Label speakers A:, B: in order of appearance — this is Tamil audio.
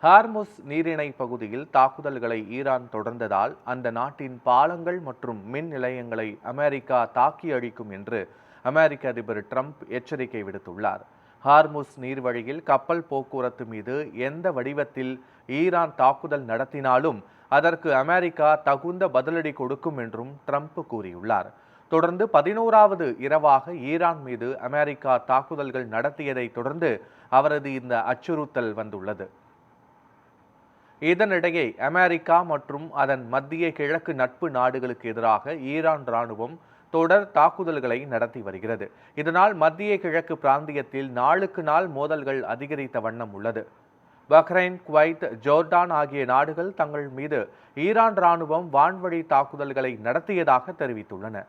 A: ஹார்முஸ் நீரிணை பகுதியில் தாக்குதல்களை ஈரான் தொடர்ந்ததால் அந்த நாட்டின் பாலங்கள் மற்றும் மின் நிலையங்களை அமெரிக்கா தாக்கி அழிக்கும் என்று அமெரிக்க அதிபர் ட்ரம்ப் எச்சரிக்கை விடுத்துள்ளார். ஹார்முஸ் நீர்வழியில் கப்பல் போக்குவரத்து மீது எந்த வடிவத்தில் ஈரான் தாக்குதல் நடத்தினாலும் அதற்கு அமெரிக்கா தகுந்த பதிலடி கொடுக்கும் என்றும் ட்ரம்ப் கூறியுள்ளார். தொடர்ந்து 11வது இரவாக ஈரான் மீது அமெரிக்கா தாக்குதல்கள் நடத்தியதை தொடர்ந்து அவரது இந்த அச்சுறுத்தல் வந்துள்ளது. இதனிடையே அமெரிக்கா மற்றும் அதன் மத்திய கிழக்கு நட்பு நாடுகளுக்கு எதிராக ஈரான் ராணுவம் தொடர் தாக்குதல்களை நடத்தி வருகிறது. இதனால் மத்திய கிழக்கு பிராந்தியத்தில் நாளுக்கு நாள் மோதல்கள் அதிகரித்த வண்ணம் உள்ளது. பஹ்ரைன், குவைத், ஜோர்டான் ஆகிய நாடுகள் தங்கள் மீது ஈரான் ராணுவம் வான்வழி தாக்குதல்களை நடத்தியதாக தெரிவித்துள்ளன.